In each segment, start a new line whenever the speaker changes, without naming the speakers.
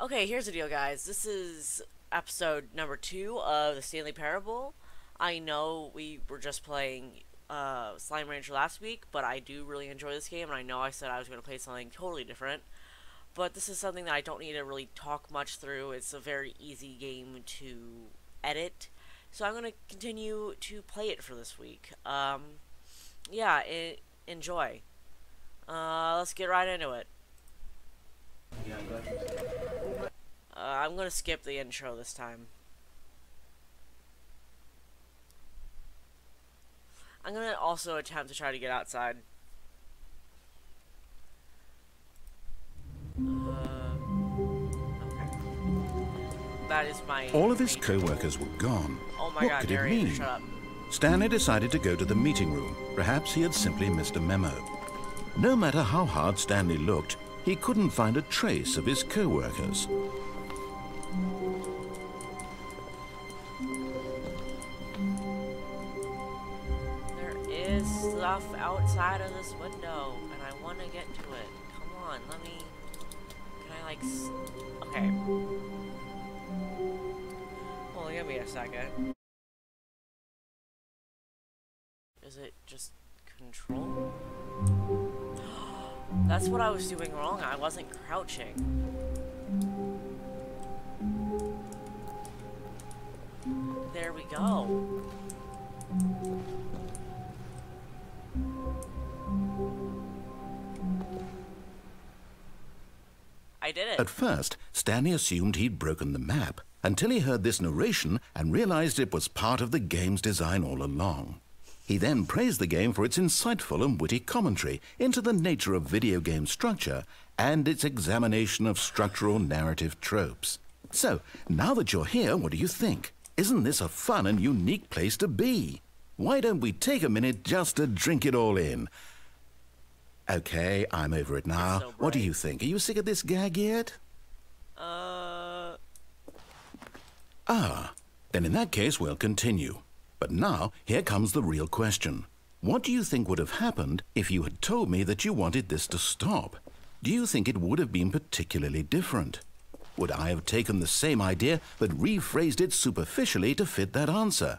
Okay, here's the deal, guys. This is episode number 2 of the Stanley Parable. I know we were just playing Slime Rancher last week, but I do really enjoy this game, and I know I said I was going to play something totally different. But this is something that I don't need to really talk much through. It's a very easy game to edit, so I'm going to continue to play it for this week. Yeah, enjoy. Let's get right into it. I'm gonna skip the intro this time. I'm gonna also attempt to try to get outside. Okay. That is my...
All of his co-workers were gone.
Oh my
What
god,
could it
Gary,
mean?
shut up.
Stanley decided to go to the meeting room. Perhaps he had simply missed a memo. No matter how hard Stanley looked, he couldn't find a trace of his co-workers.
There is stuff outside of this window, and I want to get to it. Come on, let me... Can I, like... Okay. Hold on, give me a second. Is it just control? That's what I was doing wrong. I wasn't crouching. There we go. I did it.
At first, Stanley assumed he'd broken the map until he heard this narration and realized it was part of the game's design all along. He then praised the game for its insightful and witty commentary into the nature of video game structure and its examination of structural narrative tropes. So, now that you're here, what do you think? Isn't this a fun and unique place to be? Why don't we take a minute just to drink it all in? Okay, I'm over it now.
So
what do you think? Are you sick of this gag yet? Then in that case, we'll continue. But now, here comes the real question. What do you think would have happened if you had told me that you wanted this to stop? Do you think it would have been particularly different? Would I have taken the same idea but rephrased it superficially to fit that answer?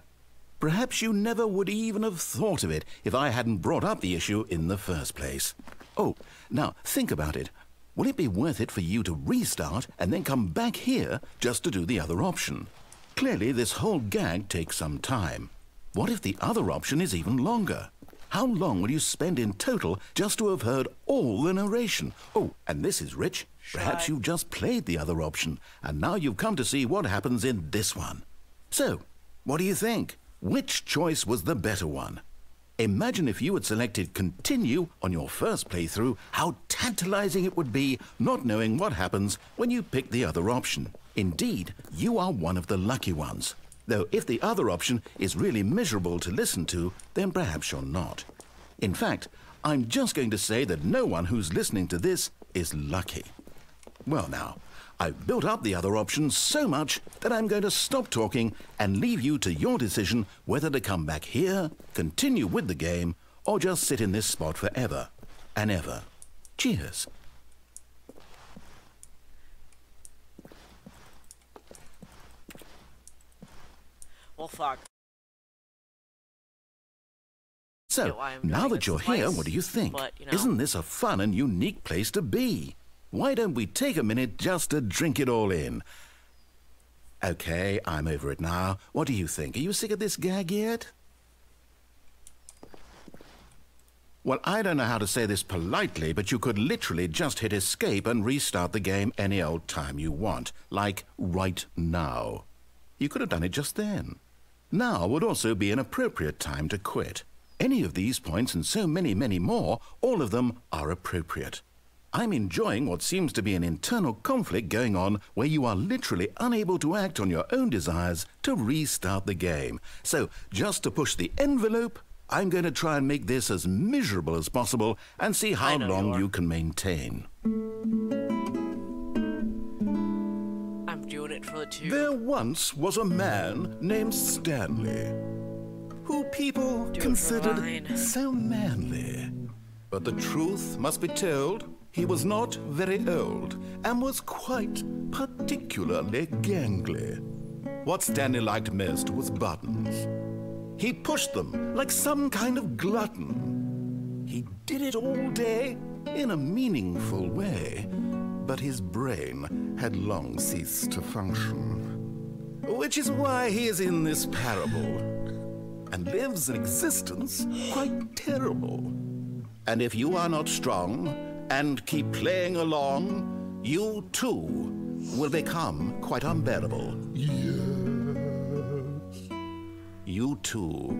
Perhaps you never would even have thought of it if I hadn't brought up the issue in the first place. Oh, now think about it. Will it be worth it for you to restart and then come back here just to do the other option? Clearly, this whole gag takes some time. What if the other option is even longer? How long will you spend in total just to have heard all the narration? Oh, and this is rich. Perhaps you've just played the other option, and now you've come to see what happens in this one. So, what do you think? Which choice was the better one? Imagine if you had selected continue on your first playthrough, how tantalizing it would be not knowing what happens when you pick the other option. Indeed, you are one of the lucky ones. Though if the other option is really miserable to listen to, then perhaps you're not. In fact, I'm just going to say that no one who's listening to this is lucky. Well now, I've built up the other option so much that I'm going to stop talking and leave you to your decision whether to come back here, continue with the game, or just sit in this spot forever and ever. Cheers.
Well, fuck.
So, now that you're here, what do you think?
But, you know.
Isn't this a fun and unique place to be? Why don't we take a minute just to drink it all in? Okay, I'm over it now. What do you think? Are you sick of this gag yet? Well, I don't know how to say this politely, but you could literally just hit escape and restart the game any old time you want, like right now. You could have done it just then. Now would also be an appropriate time to quit. Any of these points and so many, many more, all of them are appropriate. I'm enjoying what seems to be an internal conflict going on where you are literally unable to act on your own desires to restart the game. So, just to push the envelope, I'm going to try and make this as miserable as possible and see how long you can maintain.
I'm doing it for the two.
There once was a man named Stanley, who people considered so manly. But the truth must be told, He was not very old and was quite particularly gangly. What Stanley liked most was buttons. He pushed them like some kind of glutton. He did it all day in a meaningful way, but his brain had long ceased to function. Which is why he is in this parable, and lives an existence quite terrible. And if you are not strong and keep playing along, you too will become quite unbearable. Yes. You too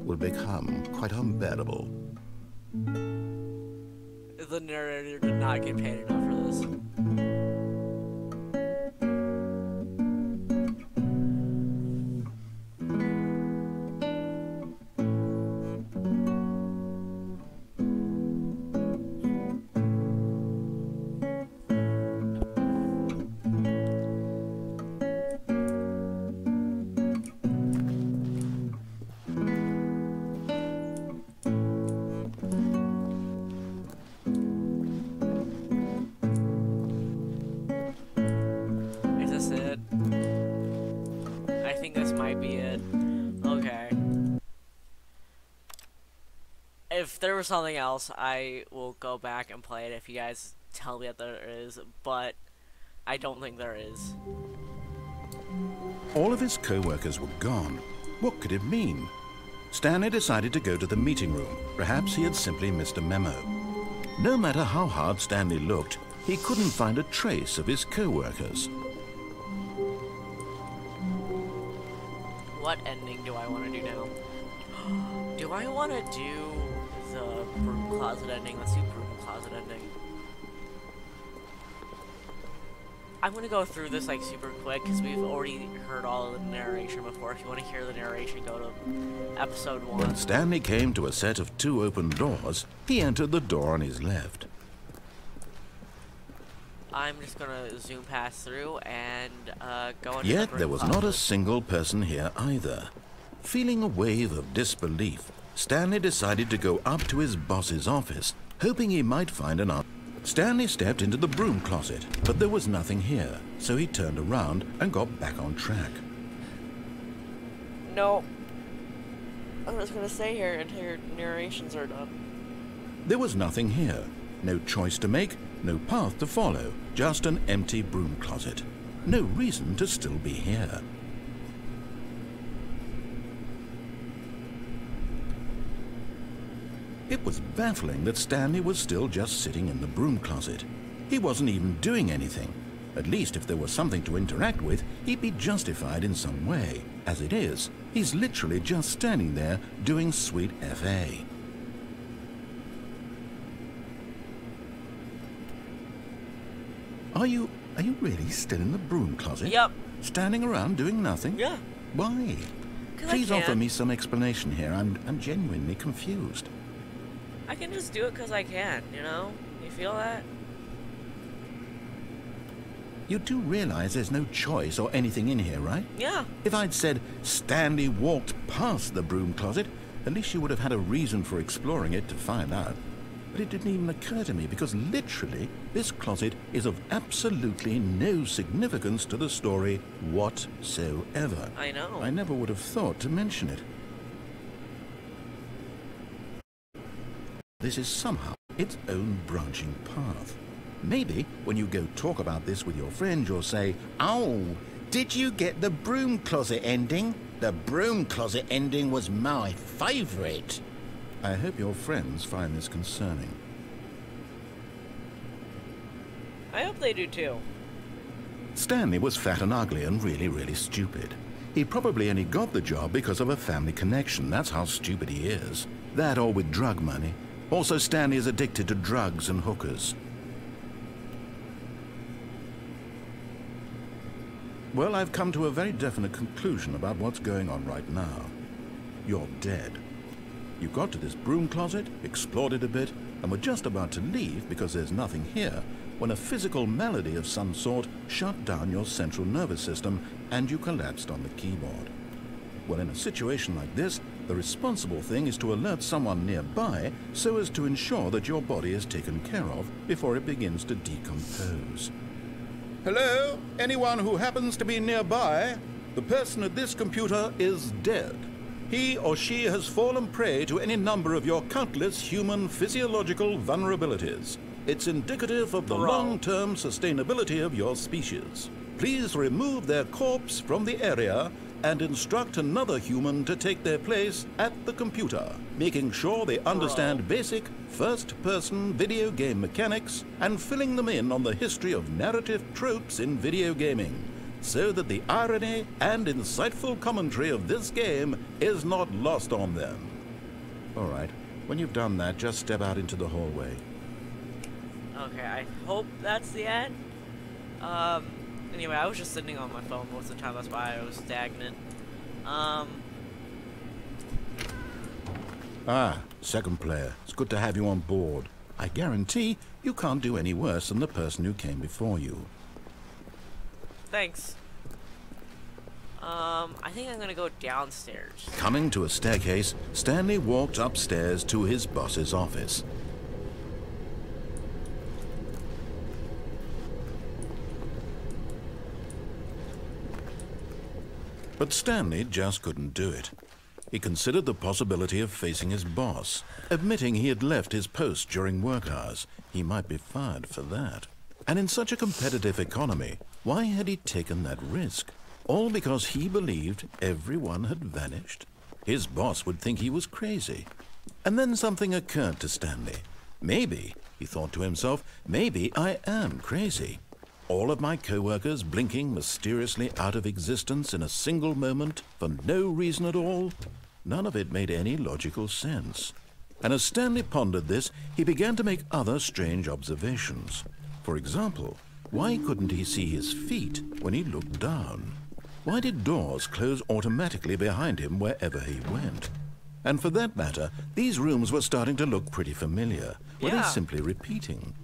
will become quite unbearable.
The narrator did not get paid enough for this. If there was something else, I will go back and play it if you guys tell me that there is, but I don't think there is.
All of his co-workers were gone. What could it mean? Stanley decided to go to the meeting room. Perhaps he had simply missed a memo. No matter how hard Stanley looked, he couldn't find a trace of his co-workers.
What ending do I want to do now? Do I want to do the Broom Closet ending? Let's do Broom Closet ending. I'm going to go through this like super quick because we've already heard all of the narration before. If you want to hear the narration, go to episode 1.
When Stanley came to a set of 2 open doors, he entered the door on his left.
I'm just going to zoom past through and go into
Yet
the
there was not a single person here either. Feeling a wave of disbelief, Stanley decided to go up to his boss's office, hoping he might find an answer. Stanley stepped into the broom closet, but there was nothing here, so he turned around and got back on track.
No. I'm just going to stay here until your narrations are done.
There was nothing here. No choice to make, no path to follow, just an empty broom closet. No reason to still be here. It was baffling that Stanley was still just sitting in the broom closet. He wasn't even doing anything. At least if there was something to interact with, he'd be justified in some way. As it is, he's literally just standing there doing sweet FA. Are you really still in the broom closet?
Yep.
Standing around doing nothing?
Yeah.
Why? Please offer me some explanation here. I'm genuinely confused.
I can just do it because I can, you know? You feel that?
You do realize there's no choice or anything in here, right?
Yeah.
If I'd said Stanley walked past the broom closet, at least you would have had a reason for exploring it to find out. But it didn't even occur to me because literally this closet is of absolutely no significance to the story whatsoever.
I know.
I never would have thought to mention it. This is somehow its own branching path. Maybe when you go talk about this with your friend, you'll say, "Oh, did you get the broom closet ending? The broom closet ending was my favorite." I hope your friends find this concerning.
I hope they do too.
Stanley was fat and ugly and really, really stupid. He probably only got the job because of a family connection. That's how stupid he is. That or with drug money. Also, Stanley is addicted to drugs and hookers. Well, I've come to a very definite conclusion about what's going on right now. You're dead. You got to this broom closet, explored it a bit, and were just about to leave because there's nothing here when a physical malady of some sort shut down your central nervous system and you collapsed on the keyboard. Well, in a situation like this, The responsible thing is to alert someone nearby so as to ensure that your body is taken care of before it begins to decompose. Hello? Anyone who happens to be nearby? The person at this computer is dead. He or she has fallen prey to any number of your countless human physiological vulnerabilities. It's indicative of the long-term sustainability of your species. Please remove their corpse from the area and instruct another human to take their place at the computer, making sure they understand basic first-person video game mechanics and filling them in on the history of narrative tropes in video gaming, so that the irony and insightful commentary of this game is not lost on them. All right, when you've done that, just step out into the hallway.
Okay, I hope that's the end. Anyway, I was just sitting on my phone most of the time, that's why I was stagnant.
Second player. It's good to have you on board. I guarantee you can't do any worse than the person who came before you.
Thanks. I think I'm gonna go downstairs.
Coming to a staircase, Stanley walked upstairs to his boss's office. But Stanley just couldn't do it. He considered the possibility of facing his boss, admitting he had left his post during work hours. He might be fired for that. And in such a competitive economy, why had he taken that risk? All because he believed everyone had vanished? His boss would think he was crazy. And then something occurred to Stanley. Maybe, he thought to himself, maybe I am crazy. All of my co-workers blinking mysteriously out of existence in a single moment for no reason at all? None of it made any logical sense. And as Stanley pondered this, he began to make other strange observations. For example, why couldn't he see his feet when he looked down? Why did doors close automatically behind him wherever he went? And for that matter, these rooms were starting to look pretty familiar. Were they simply repeating?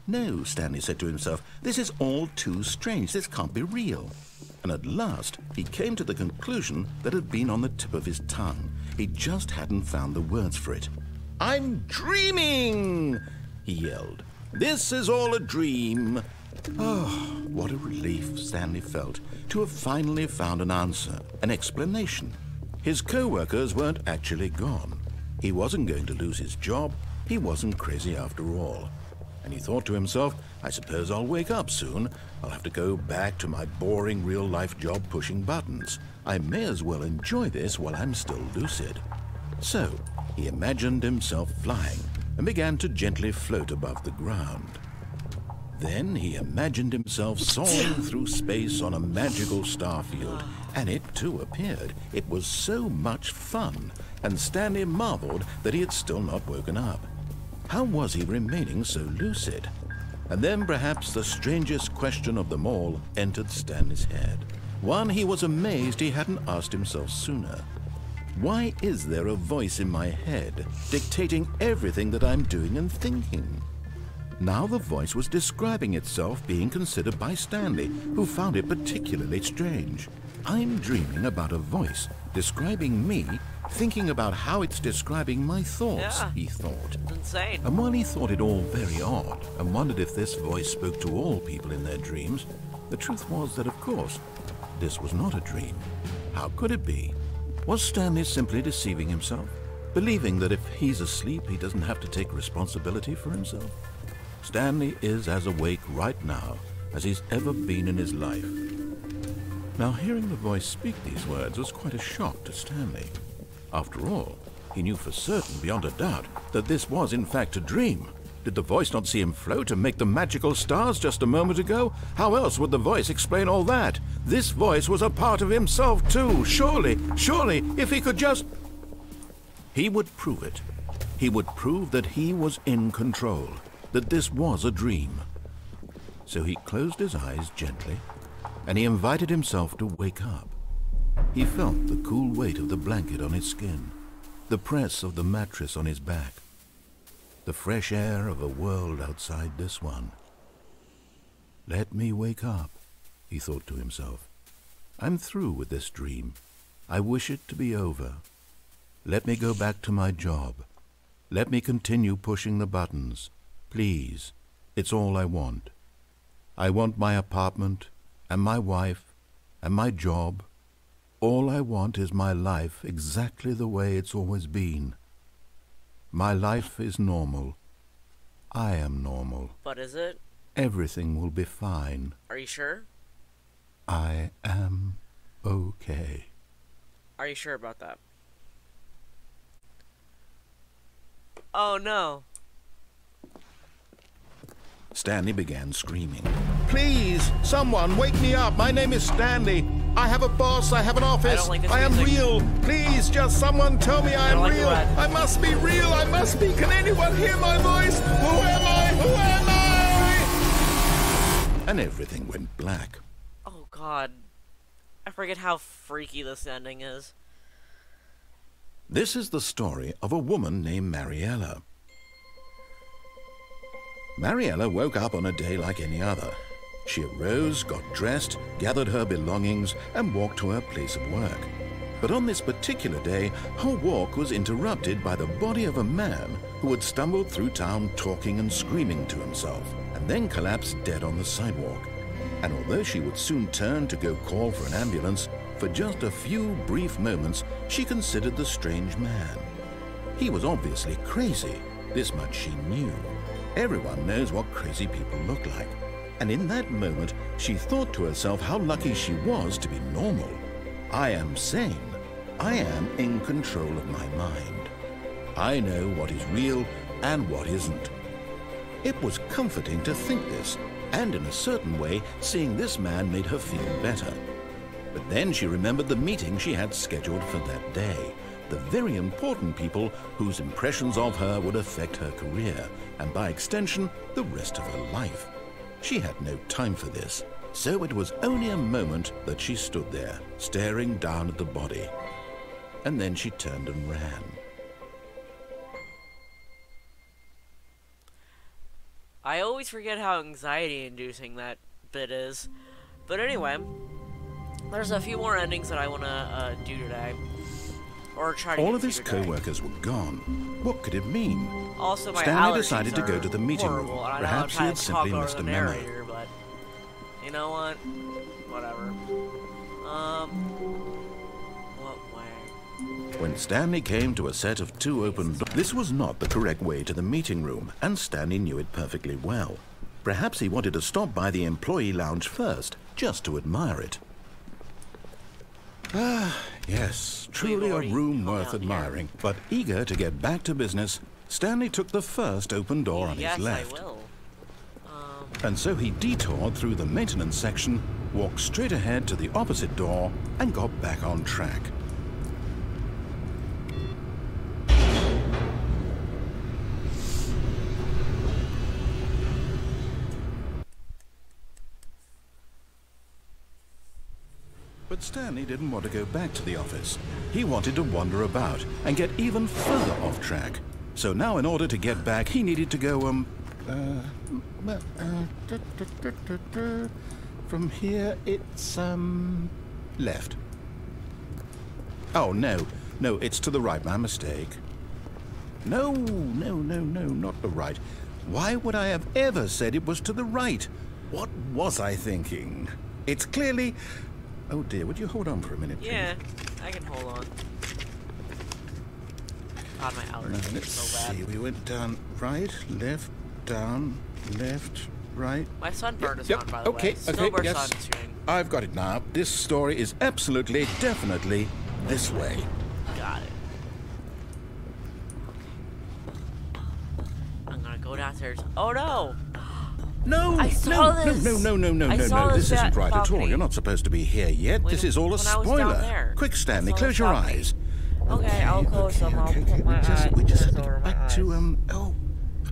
No, Stanley said to himself, this is all too strange. This can't be real. And at last, he came to the conclusion that had been on the tip of his tongue. He just hadn't found the words for it. I'm dreaming, he yelled. This is all a dream. Oh, what a relief Stanley felt to have finally found an answer, an explanation. His co-workers weren't actually gone. He wasn't going to lose his job. He wasn't crazy after all. And he thought to himself, I suppose I'll wake up soon. I'll have to go back to my boring real-life job pushing buttons. I may as well enjoy this while I'm still lucid. So, he imagined himself flying and began to gently float above the ground. Then he imagined himself soaring through space on a magical star field, and it too appeared. It was so much fun, and Stanley marveled that he had still not woken up. How was he remaining so lucid? And then perhaps the strangest question of them all entered Stanley's head. One he was amazed he hadn't asked himself sooner. Why is there a voice in my head dictating everything that I'm doing and thinking? Now the voice was describing itself being considered by Stanley, who found it particularly strange. I'm dreaming about a voice describing me, thinking about how it's describing my thoughts, he thought.
It's insane.
And while he thought it all very odd and wondered if this voice spoke to all people in their dreams, the truth was that, of course, this was not a dream. How could it be? Was Stanley simply deceiving himself, believing that if he's asleep, he doesn't have to take responsibility for himself? Stanley is as awake right now as he's ever been in his life. Now, hearing the voice speak these words was quite a shock to Stanley. After all, he knew for certain, beyond a doubt, that this was in fact a dream. Did the voice not see him float and make the magical stars just a moment ago? How else would the voice explain all that? This voice was a part of himself too. Surely, if he could just... He would prove it. He would prove that he was in control, that this was a dream. So he closed his eyes gently, and he invited himself to wake up. He felt the cool weight of the blanket on his skin, the press of the mattress on his back, the fresh air of a world outside this one. Let me wake up, he thought to himself. I'm through with this dream. I wish it to be over. Let me go back to my job. Let me continue pushing the buttons. Please. It's all I want. I want my apartment, and my wife, and my job. All I want is my life exactly the way it's always been. My life is normal. I am normal.
But is it?
Everything will be fine.
Are you sure?
I am okay.
Are you sure about that? Oh no.
Stanley began screaming. Please, someone, wake me up. My name is Stanley. I have a boss. I have an office. I am real. Please, just someone tell me I am real. I must be real. I must be. Can anyone hear my voice? Who am I? Who am I? And everything went black.
Oh God. I forget how freaky this ending is.
This is the story of a woman named Mariella. Mariella woke up on a day like any other. She arose, got dressed, gathered her belongings, and walked to her place of work. But on this particular day, her walk was interrupted by the body of a man who had stumbled through town talking and screaming to himself, and then collapsed dead on the sidewalk. And although she would soon turn to go call for an ambulance, for just a few brief moments she considered the strange man. He was obviously crazy, this much she knew. Everyone knows what crazy people look like. And in that moment, she thought to herself how lucky she was to be normal. I am sane. I am in control of my mind. I know what is real and what isn't. It was comforting to think this, and in a certain way, seeing this man made her feel better. But then she remembered the meeting she had scheduled for that day. The very important people whose impressions of her would affect her career, and by extension, the rest of her life. She had no time for this, so it was only a moment that she stood there, staring down at the body. And then she turned and ran.
I always forget how anxiety-inducing that bit is. But anyway, there's a few more endings that I want to do today. Or try to
All of his co-workers were gone. What could it mean?
Also, my
Stanley
allergies
decided to go to the meeting room.
horrible, and I know
Perhaps
I'm
he had
trying to
simply
talk
missed
over
a
the
memo.
narrator, but you know what? Whatever. What way?
When Stanley came to a set of two open doors, this was not the correct way to the meeting room, and Stanley knew it perfectly well. Perhaps he wanted to stop by the employee lounge first, just to admire it. Ah, yes, truly a room worth admiring. But eager to get back to business, Stanley took the first open door on his left.
Yes, I will.
And so he detoured through the maintenance section, walked straight ahead to the opposite door, and got back on track. But Stanley didn't want to go back to the office. He wanted to wander about and get even further off track. So now in order to get back, he needed to go, from here it's, left. Oh, no, it's to the right, my mistake. No, not the right. Why would I have ever said it was to the right? What was I thinking? It's clearly... Oh dear, would you hold on for a minute, please?
Yeah, I can hold on. God, my allergies are
Let's
so bad.
see, we went down, right, left, down, left, right.
My sunburn is
Yep,
on, by the
okay,
way. Silver
yes.
sunscreen.
I've got it now. This story is absolutely, definitely this way.
Got it. I'm gonna go downstairs. Oh no!
No,
I saw this.
No, this isn't right at all.
balcony.
You're not supposed to be here yet.
When-
this is all a
when I was down
spoiler.
there.
Quick, Stanley,
That's all
close your
balcony.
eyes.
Okay, I'll close them. I'll put my eyes
We just
over my
back
eyes.
to, oh,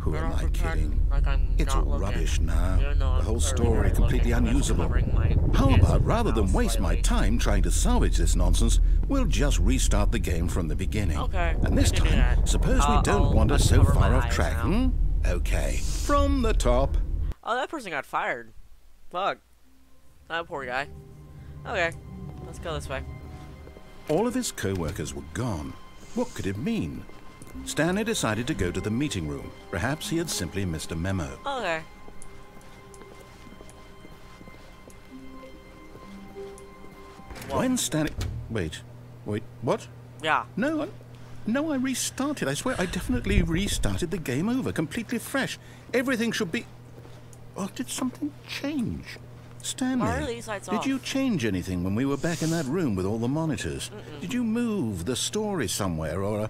who am I kidding?
Like I'm
It's
not
all
looking.
rubbish now.
Even though
The
I'm
whole
clearly
story
not
completely
looking, I'm just
unusable.
covering my
How
hands
about,
with
rather
my
than
mouth
waste my
slightly.
time trying to salvage this nonsense, we'll just restart the game from the beginning.
Okay,
And this
I can do
time,
that.
suppose we don't
I'll
wander so
uncover
far
my
off
eyes
track,
now.
Okay. From the top.
Oh, that person got fired. Fuck. That poor guy. Okay, let's go this way.
All of his co-workers were gone. What could it mean? Stanley decided to go to the meeting room. Perhaps he had simply missed a memo.
Okay.
When Stanley... Wait, what?
Yeah.
No, I restarted. I swear, I definitely restarted the game over, completely fresh. Everything should be... Oh, did something change? Stanley,
Why are these lights
did
off?
you change anything when we were back in that room with all the monitors? Did you move the story somewhere, or...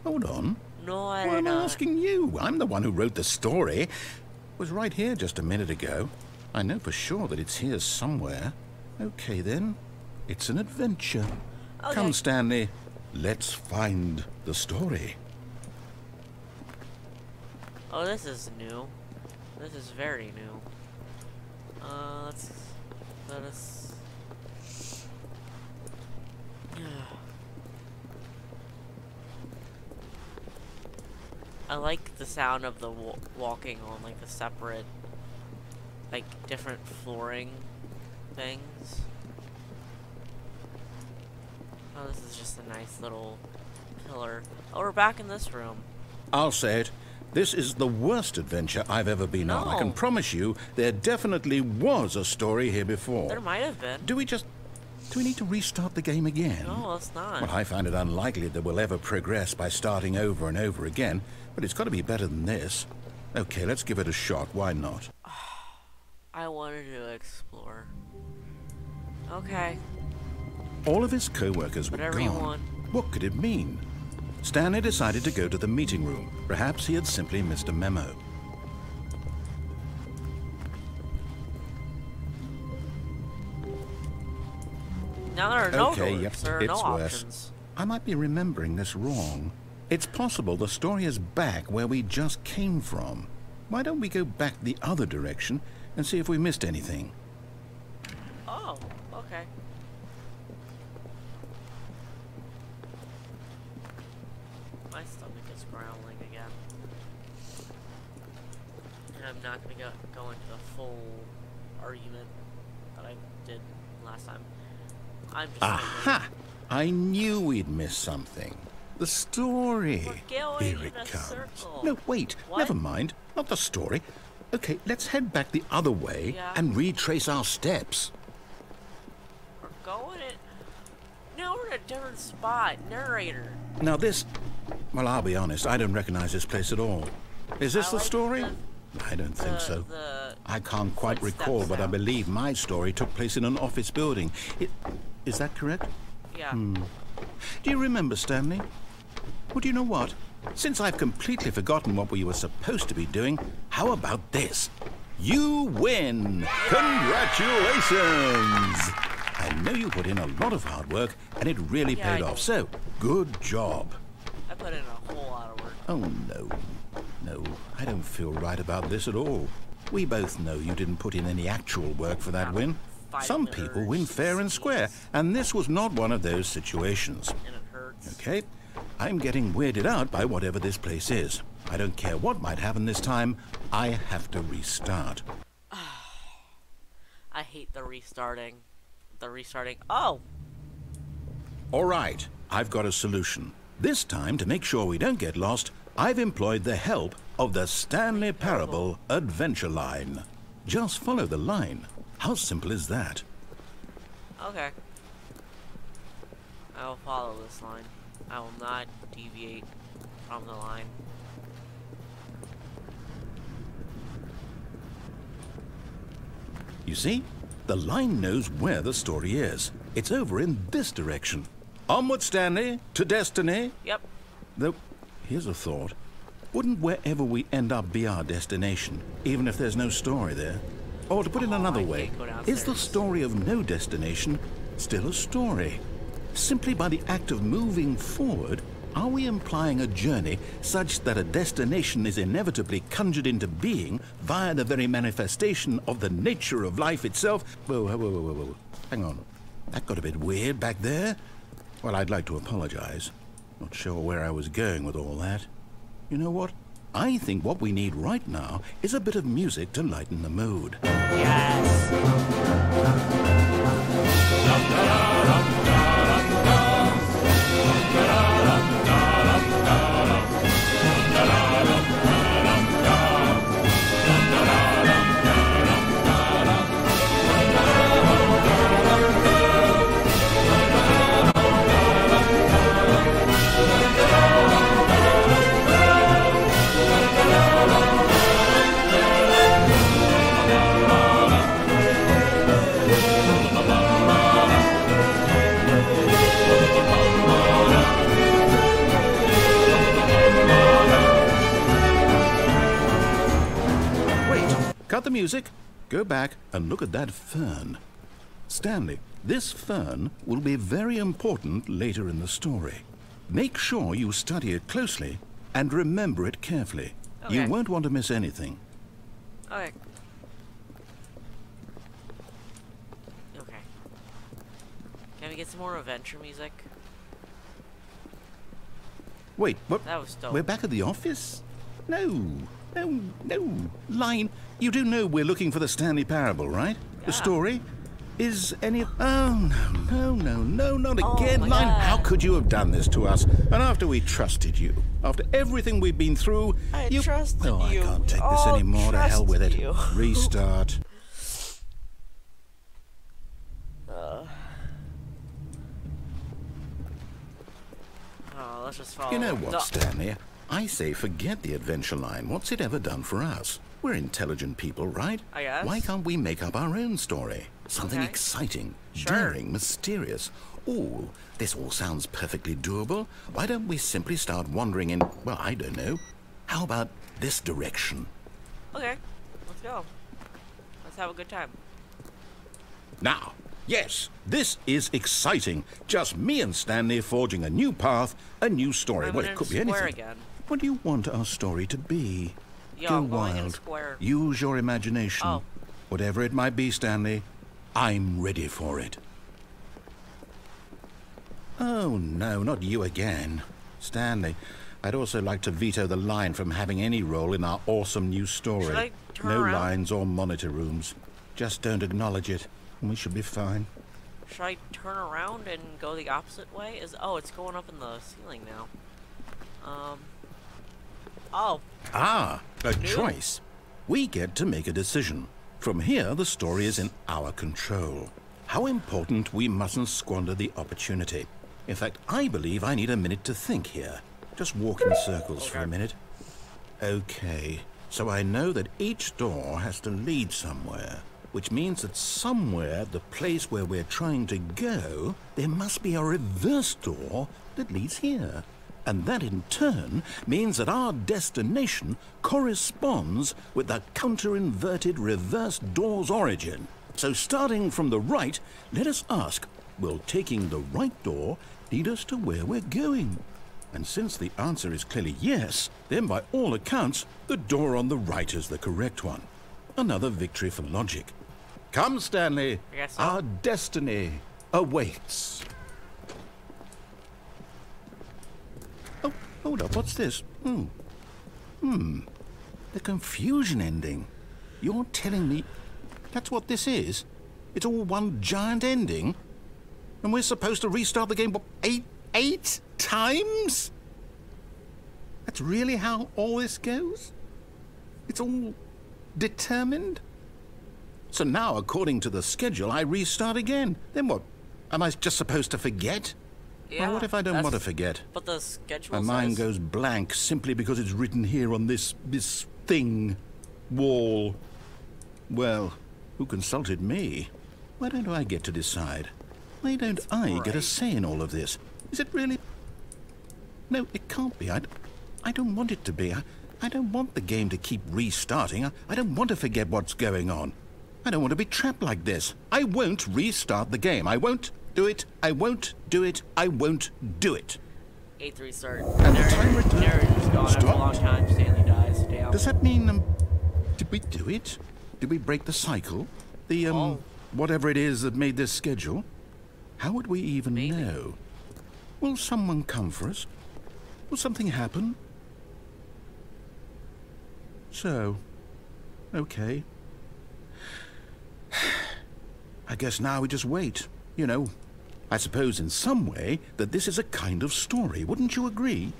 Hold on.
No, I
Why
don't
am I
know.
asking you? I'm the one who wrote the story. It was right here just a minute ago. I know for sure that it's here somewhere. Okay, then. It's an adventure.
Okay.
Come, Stanley. Let's find the story.
Oh, this is new. This is very new. Let us... I like the sound of the walking on like the separate, like different flooring things. Oh, this is just a nice little pillar. Oh, we're back in this room.
I'll say it. This is the worst adventure I've ever been on. I can
No.
promise you there definitely was a story here before.
There might have been.
Do we need to restart the game again?
No, it's not.
Well, I find it unlikely that we'll ever progress by starting over and over again, but it's got to be better than this. Okay, let's give it a shot. Why not?
I wanted to explore. Okay.
All of his co-workers were
Whatever you
gone.
want.
What could it mean? Stanley decided to go to the meeting room. Perhaps he had simply missed a memo.
Now there are no
Okay,
doors.
yep,
There are
it's
no
worse.
options.
I might be remembering this wrong. It's possible the story is back where we just came from. Why don't we go back the other direction and see if we missed anything?
Oh, okay. My stomach is growling again. And I'm not gonna go into the full argument that I did last time. I'm just
Aha! I knew we'd missed something. The story.
We're going
Here
in
it
a
comes.
circle.
No, wait.
What?
Never mind. Not the story. Okay, let's head back the other way
Yeah.
and retrace our steps.
We're going in. No, we're in a different spot. Narrator.
Now this... Well, I'll be honest. I don't recognize this place at all. Is this
I
the
like
story? I don't think so.
The
I can't quite
footsteps
recall, but I
sound.
believe my story took place in an office building. Is that correct?
Yeah.
Do you remember, Stanley? Well, do you know what? Since I've completely forgotten what we were supposed to be doing, how about this? You win! Congratulations! I know you put in a lot of hard work, and it really
Yeah,
paid
I
off,
did.
so good job.
I put in a whole lot of work.
Oh, no. No, I don't feel right about this at all. We both know you didn't put in any actual work for that win.
5
Some
minutes,
people win fair and square,
sneeze,
and this was not one of those situations.
and it hurts.
Okay? I'm getting weirded out by whatever this place is. I don't care what might happen this time. I have to restart.
I hate the restarting. The restarting. Oh!
All right, I've got a solution. This time, to make sure we don't get lost, I've employed the help of the Stanley Parable Adventure Line. Just follow the line. How simple is that?
Okay. I will follow this line. I will not deviate from the line.
You see? The line knows where the story is. It's over in this direction. Onward, Stanley, to destiny.
Yep.
Though, here's a thought. Wouldn't wherever we end up be our destination, even if there's no story there? Or to put it another
I
way,
can't go
is the
downstairs.
story of no destination still a story? Simply by the act of moving forward, are we implying a journey such that a destination is inevitably conjured into being via the very manifestation of the nature of life itself? Whoa, whoa, whoa, whoa, whoa. Hang on. That got a bit weird back there. Well, I'd like to apologize. Not sure where I was going with all that. You know what? I think what we need right now is a bit of music to lighten the mood.
Yes.
music. Go back and look at that fern. Stanley, this fern will be very important later in the story. Make sure you study it closely and remember it carefully.
Okay.
You won't want to miss anything.
Okay. Okay. Can we get some more adventure music?
Wait, what?
That was dope.
We're back at the office? No. Line, you do know we're looking for the Stanley Parable, right?
Yeah.
The story? Is any... Oh, no, not
Oh,
again.
my
Line,
God.
how could you have done this to us? And after we trusted you, after everything we've been through...
I
you...
trusted
Oh,
you.
I can't take
We
this
all
anymore. To hell with it.
trusted you.
Restart.
Oh, let's just follow.
You know what,
No.
Stanley? I say forget the adventure line. What's it ever done for us? We're intelligent people, right?
I guess.
Why can't we make up our own story? Something
Okay.
exciting,
Sure.
daring, mysterious. Ooh, this all sounds perfectly doable. Why don't we simply start wandering in, well, I don't know. How about this direction?
Okay, let's go. Let's have a good time.
Now, yes, this is exciting. Just me and Stanley forging a new path, a new story.
I'm
Well,
in
it could be
square
anything.
again.
What do you want our story to be?
Yo,
Go
I'm going in
wild.
square.
Use your imagination.
Oh.
Whatever it might be, Stanley, I'm ready for it. Oh, no, not you again. Stanley, I'd also like to veto the line from having any role in our awesome new story.
Should I turn
No
around?
lines or monitor rooms. Just don't acknowledge it, and we should be fine.
Should I turn around and go the opposite way? Oh, it's going up in the ceiling now. Oh,
Ah, a
New.
choice. We get to make a decision. From here, the story is in our control. How important we mustn't squander the opportunity. In fact, I believe I need a minute to think here. Just walk in circles for a
Okay.
minute. Okay, so I know that each door has to lead somewhere, which means that somewhere, the place where we're trying to go, there must be a reverse door that leads here. And that in turn means that our destination corresponds with the counter-inverted reverse door's origin. So starting from the right, let us ask, will taking the right door lead us to where we're going? And since the answer is clearly yes, then by all accounts, the door on the right is the correct one. Another victory for logic. Come, Stanley.
I guess so.
Our destiny awaits. Oh, hold up. What's this? The confusion ending. You're telling me that's what this is? It's all one giant ending? And we're supposed to restart the game, what, eight times? That's really how all this goes? It's all determined? So now, according to the schedule, I restart again. Then what? Am I just supposed to forget?
yeah.
Well, what if I don't
that's-
want to forget?
But the schedule
My mind
says-
goes blank simply because it's written here on this thing, wall. Well, who consulted me? Why don't I get to decide? Why don't I get a
right.
say in all of this? Is it really? No, it can't be. I don't want it to be. I don't want the game to keep restarting. I don't want to forget what's going on. I don't want to be trapped like this. I won't restart the game. I won't do it. I won't do it. I won't do it.
8th restart.
And the timer
Narrator's gone after a
stopped.
long time. Stanley dies. Damn.
Does that mean, did we do it? Did we break the cycle? The,
Oh.
whatever it is that made this schedule? How would we even
Maybe.
know? Will someone come for us? Will something happen? So, okay. I guess now we just wait. You know, I suppose in some way that this is a kind of story. Wouldn't you agree?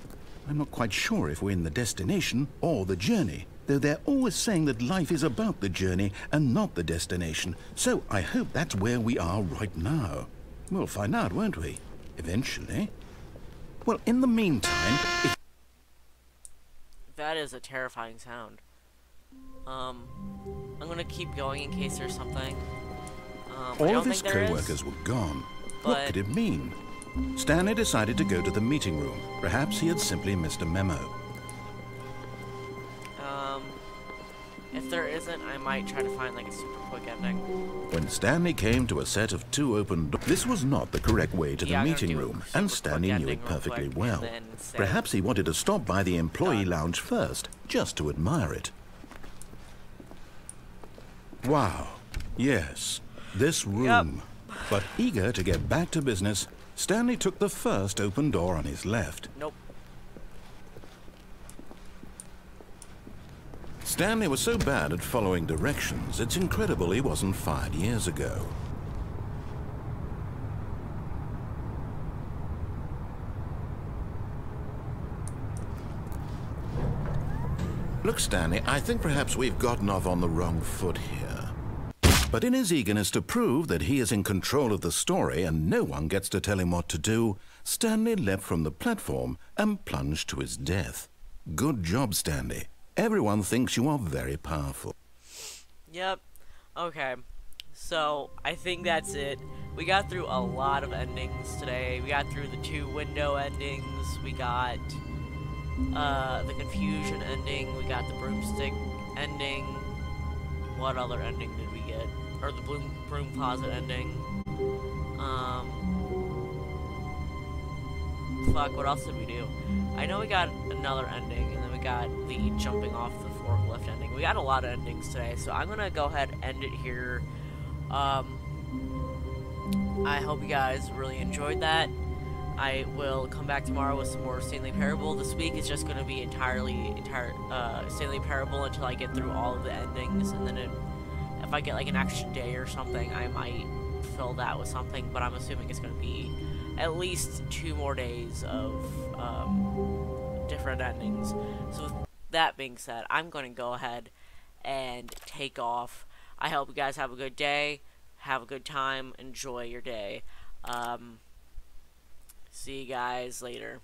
I'm not quite sure if we're in the destination or the journey, though they're always saying that life is about the journey and not the destination. So I hope that's where we are right now. We'll find out, won't we? Eventually. Well, in the meantime, if
That is a terrifying sound. I'm gonna keep going in case there's something. I
all
don't
of his
think there is,
co-workers were gone, what
but-
could it mean? Stanley decided to go to the meeting room. Perhaps he had simply missed a memo.
If there isn't, I might try to find like a super quick ending.
When Stanley came to a set of 2 open doors, this was not the correct way to the meeting room, and Stanley knew it perfectly well. Perhaps he wanted to stop by the employee lounge first, just to admire it. Wow. Yes, this room. Yep. But eager to get back to business, Stanley took the first open door on his left.
Nope.
Stanley was so bad at following directions, it's incredible he wasn't fired years ago. Look, Stanley, I think perhaps we've gotten off on the wrong foot here. But in his eagerness to prove that he is in control of the story and no one gets to tell him what to do, Stanley leapt from the platform and plunged to his death. Good job, Stanley. Everyone thinks you are very powerful.
Yep. Okay. So, I think that's it. We got through a lot of endings today. We got through the 2 window endings. We got the confusion ending. We got the broomstick ending. What other ending did we get? Or the broom closet ending. Fuck, what else did we do? I know we got another ending, and then we got the jumping off the forklift ending. We got a lot of endings today, so I'm gonna go ahead and end it here. I hope you guys really enjoyed that. I will come back tomorrow with some more Stanley Parable. This week is just gonna be entire Stanley Parable until I get through all of the endings, and then if I get like an extra day or something, I might fill that with something, but I'm assuming it's gonna be at least 2 more days of different endings. So with that being said, I'm going to go ahead and take off. I hope you guys have a good day, have a good time, enjoy your day. See you guys later.